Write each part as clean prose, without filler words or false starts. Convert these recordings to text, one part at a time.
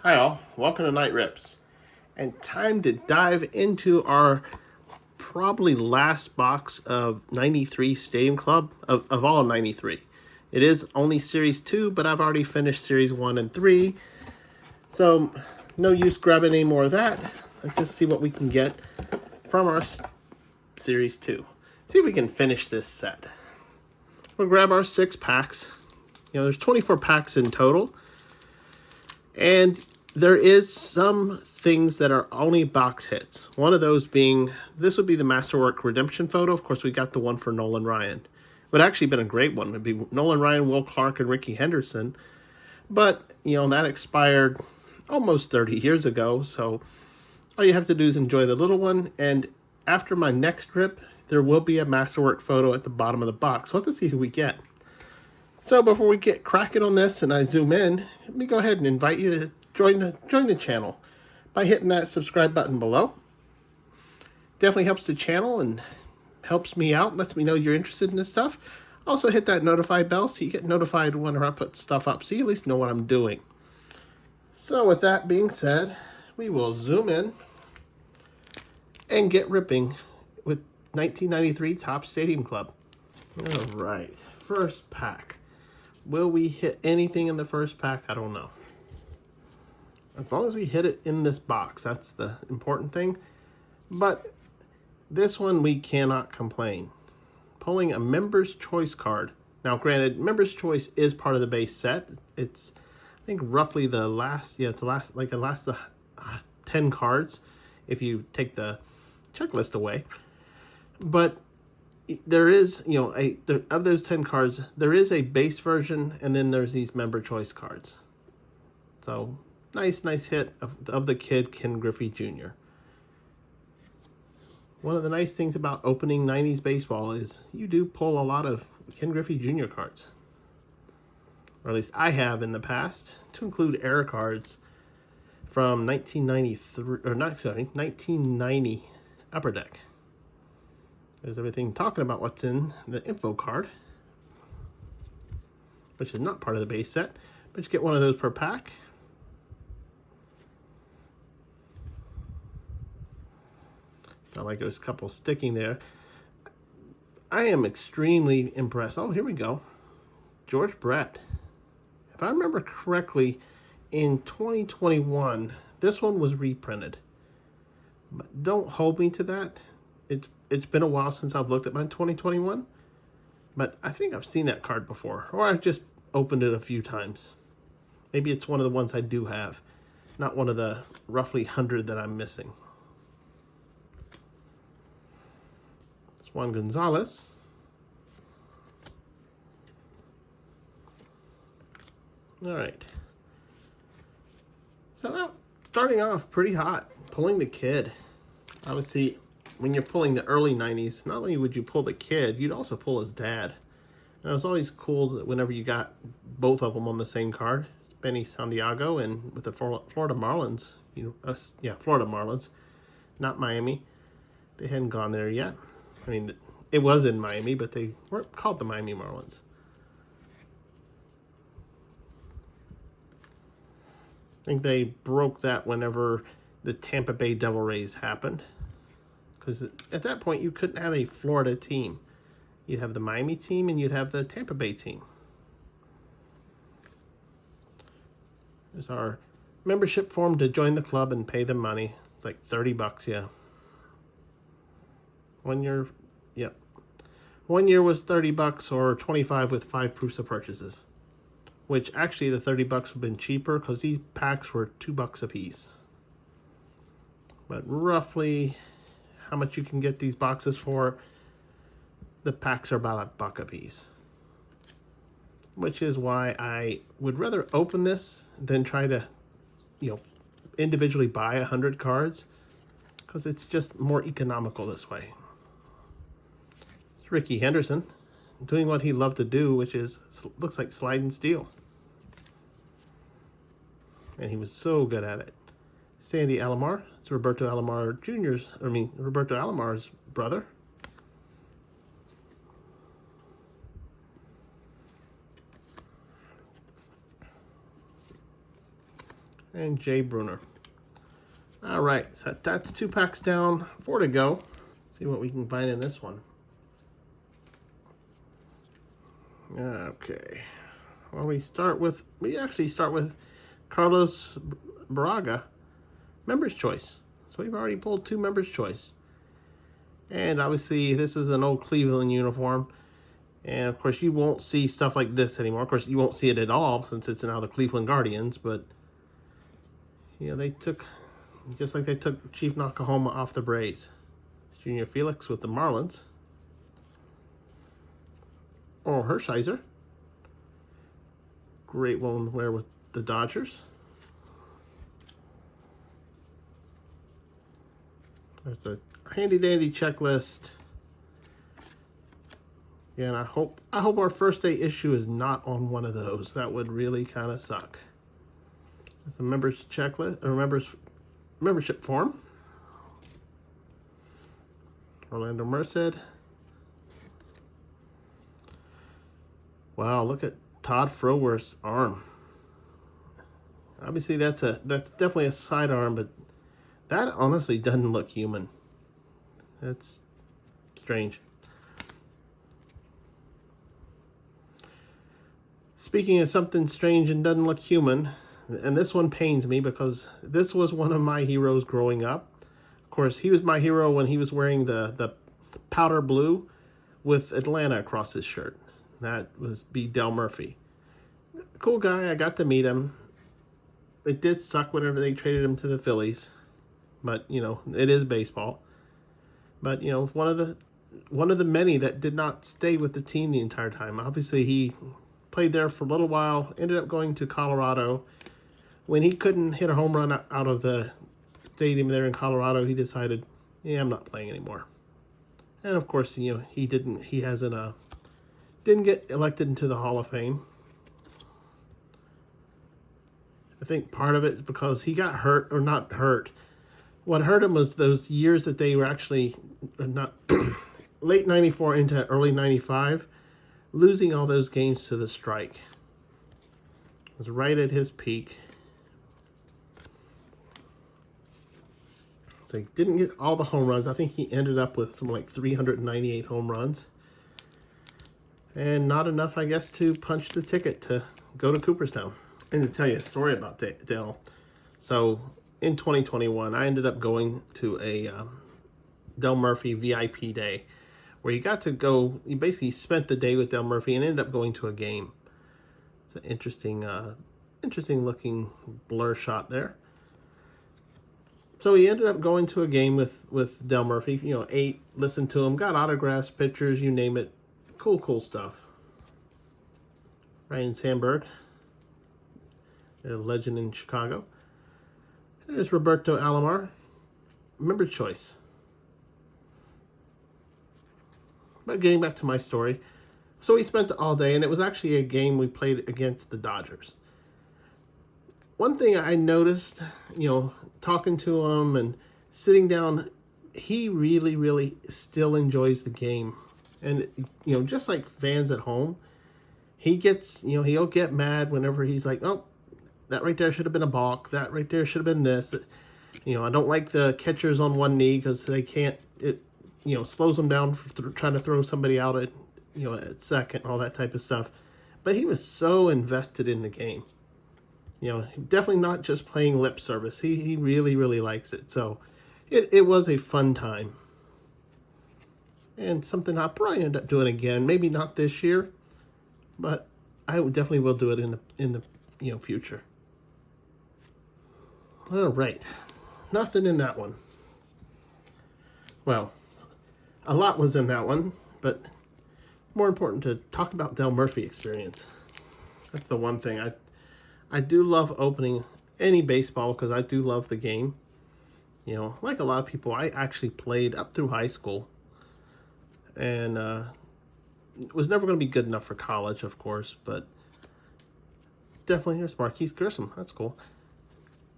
Hi all, welcome to Night Rips. And time to dive into our probably last box of 93 Stadium Club, of all 93. It is only Series 2, but I've already finished Series 1 and 3. So, no use grabbing any more of that. Let's just see what we can get from our Series 2. See if we can finish this set. We'll grab our 6 packs. There's 24 packs in total. And there is some things that are only box hits. One of those being, this would be the Masterwork Redemption photo. Of course, we got the one for Nolan Ryan. It would actually been a great one. It would be Nolan Ryan, Will Clark, and Ricky Henderson. But, that expired almost 30 years ago. So all you have to do is enjoy the little one. And after my next rip, there will be a Masterwork photo at the bottom of the box. We'll have to see who we get. So before we get cracking on this and I zoom in, let me go ahead and invite you to join the channel by hitting that subscribe button below. Definitely helps the channel and helps me out, lets me know you're interested in this stuff. Also hit that notify bell so you get notified whenever I put stuff up, so you at least know what I'm doing. So with that being said, we will zoom in and get ripping with 1993 Topps Stadium Club. All right, first pack. Will we hit anything in the first pack? I don't know. As long as we hit it in this box, that's the important thing. But this one we cannot complain. Pulling a Member's Choice card. Now, granted, Member's Choice is part of the base set. It's, I think, roughly the last, it's the last 10 cards if you take the checklist away. But there is, of those 10 cards, there is a base version, and then there's these Member Choice cards. So, nice hit of the kid, Ken Griffey Jr. One of the nice things about opening 90s baseball is you do pull a lot of Ken Griffey Jr. cards. Or at least I have in the past, to include error cards from 1990 Upper Deck. There's everything talking about what's in the info card, which is not part of the base set, but you get one of those per pack. Felt like there's a couple sticking there. I am extremely impressed. Oh, here we go. George Brett. If I remember correctly, in 2021, this one was reprinted. But don't hold me to that. It's been a while since I've looked at my 2021, but I think I've seen that card before, or I've just opened it a few times. Maybe it's one of the ones I do have, not one of the roughly 100 that I'm missing. Juan Gonzalez. All right. So starting off pretty hot, pulling the kid. Obviously, when you're pulling the early 90s, not only would you pull the kid, you'd also pull his dad. And it was always cool that whenever you got both of them on the same card. It's Benny Santiago and with the Florida Marlins. Florida Marlins, not Miami. They hadn't gone there yet. I mean, it was in Miami, but they weren't called the Miami Marlins. I think they broke that whenever the Tampa Bay Devil Rays happened. Because at that point, you couldn't have a Florida team. You'd have the Miami team and you'd have the Tampa Bay team. There's our membership form to join the club and pay them money. It's like $30, yeah. 1 year, yep. 1 year was $30 or $25 with 5 proofs of purchases. Which actually the $30 would have been cheaper because these packs were $2 a piece. But roughly how much you can get these boxes for, the packs are about $1 a piece. Which is why I would rather open this than try to, individually buy 100 cards. Because it's just more economical this way. It's Ricky Henderson doing what he loved to do, which is, looks like slide and steal. And he was so good at it. Sandy Alomar. It's Roberto Alomar's brother. and Jay Bruner. All right, so that's 2 packs down, 4 to go. Let's see what we can find in this one. Okay. Well, we actually start with Carlos Braga, Members Choice. So we've already pulled 2 Members Choice. And obviously, this is an old Cleveland uniform. And of course, you won't see stuff like this anymore. Of course, you won't see it at all since it's now the Cleveland Guardians. But, you know, they took, just like they took Chief Nakahoma off the Braves. Junior Felix with the Marlins. Oh, Hershiser. Great one to wear with the Dodgers. There's the handy dandy checklist. Yeah, and I hope our first day issue is not on one of those. That would really kind of suck. There's a members checklist or membership form. Orlando Merced. Wow, look at Todd Froworth's arm. Obviously, that's definitely a sidearm, but that honestly doesn't look human. That's strange. Speaking of something strange and doesn't look human, and this one pains me because this was one of my heroes growing up. Of course, he was my hero when he was wearing the powder blue with Atlanta across his shirt. That was B. Del Murphy. Cool guy. I got to meet him. It did suck whenever they traded him to the Phillies, but you know it is baseball. But you know one of the many that did not stay with the team the entire time. Obviously, he played there for a little while. Ended up going to Colorado. When he couldn't hit a home run out of the stadium there in Colorado, he decided, "Yeah, I'm not playing anymore." And of course, you know he didn't. He didn't get elected into the Hall of Fame. I think part of it is because he got hurt, or not hurt. What hurt him was those years that they were actually not late 94 into early 95, losing all those games to the strike. It was right at his peak. So he didn't get all the home runs. I think he ended up with something like 398 home runs. And not enough, I guess, to punch the ticket to go to Cooperstown. And to tell you a story about Dale. So in 2021, I ended up going to a Del Murphy VIP day where you got to go, you basically spent the day with Del Murphy and ended up going to a game. It's an interesting looking blur shot there. So he ended up going to a game with Del Murphy, you know, ate, listened to him, got autographs, pictures, you name it. Cool stuff. Ryan Sandberg, a legend in Chicago. There's Roberto Alomar, Member Choice. But getting back to my story, so we spent all day, and it was actually a game we played against the Dodgers. One thing I noticed, you know, talking to him and sitting down, he really still enjoys the game. And, you know, just like fans at home, he gets, you know, he'll get mad whenever he's like, oh, that right there should have been a balk. That right there should have been this. You know, I don't like the catchers on one knee because they can't, it, you know, slows them down for trying to throw somebody out at, you know, at second, all that type of stuff. But he was so invested in the game. You know, definitely not just playing lip service. He really likes it. So it was a fun time. And something I'll probably end up doing again. Maybe not this year, but I definitely will do it in the you know future. All right, nothing in that one. Well, a lot was in that one, but more important to talk about Del Murphy experience. That's the one thing I do love opening any baseball because I do love the game. You know, like a lot of people, I actually played up through high school. And was never going to be good enough for college, of course, but definitely, here's Marquise Grissom. That's cool.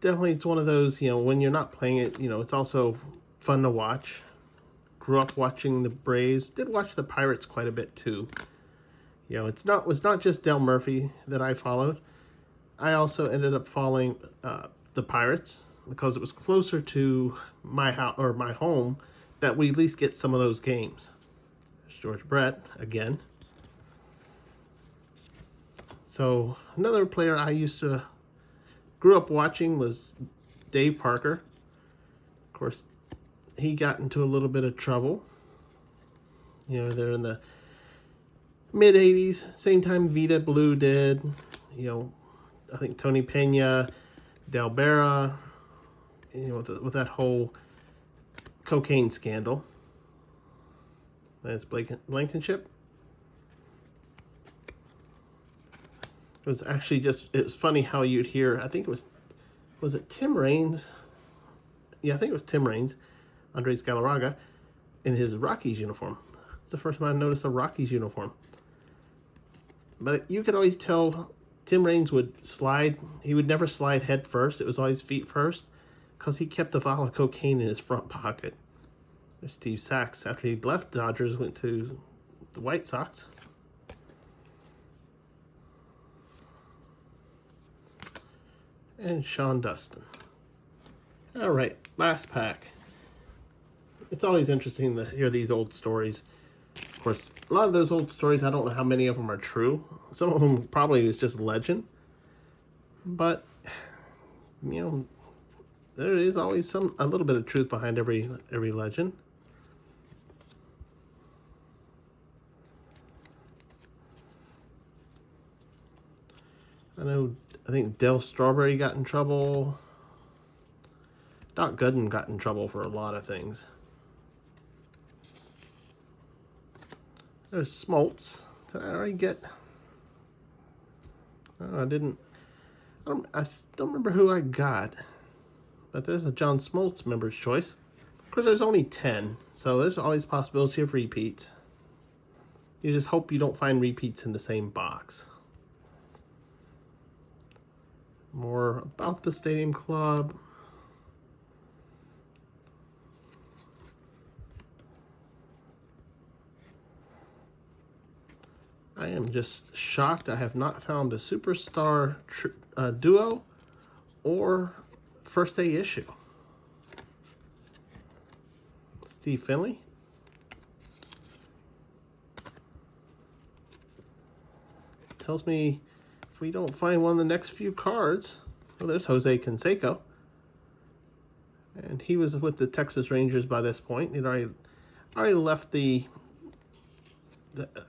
Definitely, it's one of those, you know, when you're not playing it, you know, it's also fun to watch. Grew up watching the Braves. Did watch the Pirates quite a bit, too. You know, was not just Del Murphy that I followed. I also ended up following the Pirates because it was closer to my house or my home that we at least get some of those games. There's George Brett again. So another player I grew up watching was Dave Parker. Of course, he got into a little bit of trouble. You know, they're in the mid 80s, same time Vita Blue did. You know, I think Tony Pena, Del Barra, you know, with that whole cocaine scandal. That's Blankenship. It was actually it was funny how you'd hear, I think it was it Tim Raines? Yeah, I think it was Tim Raines, Andres Galarraga, in his Rockies uniform. It's the first time I noticed a Rockies uniform. But you could always tell Tim Raines would slide. He would never slide head first. It was always feet first because he kept a vial of cocaine in his front pocket. There's Steve Sachs. After he left Dodgers, went to the White Sox. And Sean Dustin. All right, last pack. It's always interesting to hear these old stories. Of course, a lot of those old stories, I don't know how many of them are true. Some of them probably is just legend. But, you know, there is always a little bit of truth behind every legend. I think Dale Strawberry got in trouble. Doc Gooden got in trouble for a lot of things. There's Smoltz. Did I already get? Oh, I didn't. I don't remember who I got. But there's a John Smoltz member's choice. Of course, there's only 10, so there's always possibility of repeats. You just hope you don't find repeats in the same box. More about the Stadium Club. I am just shocked I have not found a superstar duo or first day issue. Steve Finley. Tells me if we don't find one of the next few cards. Well, there's Jose Canseco. And he was with the Texas Rangers by this point. He'd already left the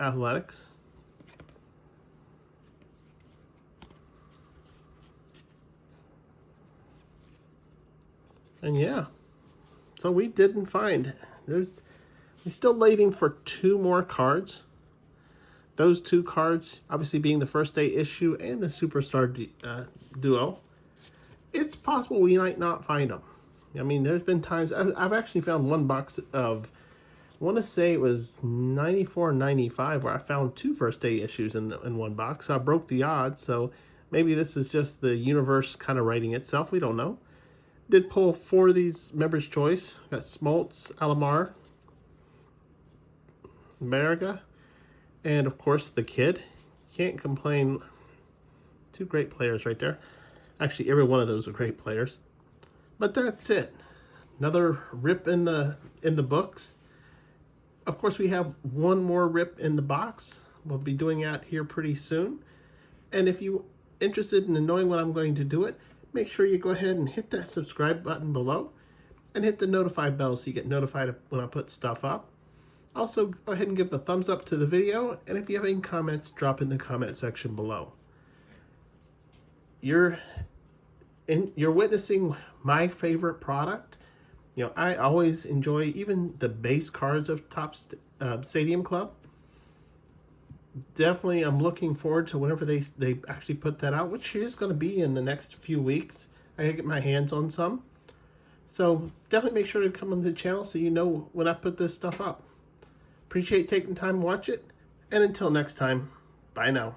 Athletics. And yeah, so we didn't find. We're still waiting for 2 more cards. Those 2 cards, obviously being the first day issue and the Superstar Duo. It's possible we might not find them. I mean, there's been times, I've actually found one box of, I want to say it was 94 and 95, where I found 2 first day issues in one box. So I broke the odds, so maybe this is just the universe kind of writing itself. We don't know. Did pull 4 of these members' choice. Got Smoltz, Alomar, Mariga, and of course the kid. Can't complain. 2 great players right there. Actually, every one of those are great players. But that's it. Another rip in the books. Of course, we have one more rip in the box. We'll be doing that here pretty soon. And if you're interested in knowing when I'm going to do it, make sure you go ahead and hit that subscribe button below and hit the notify bell so you get notified when I put stuff up. Also, go ahead and give the thumbs up to the video, and if you have any comments, drop in the comment section below. You're witnessing my favorite product. You know, I always enjoy even the base cards of Topps Stadium Club. Definitely, I'm looking forward to whenever they actually put that out, which is going to be in the next few weeks. I gotta get my hands on some. So definitely make sure to come on the channel so you know when I put this stuff up. Appreciate taking time to watch it. And until next time, bye now.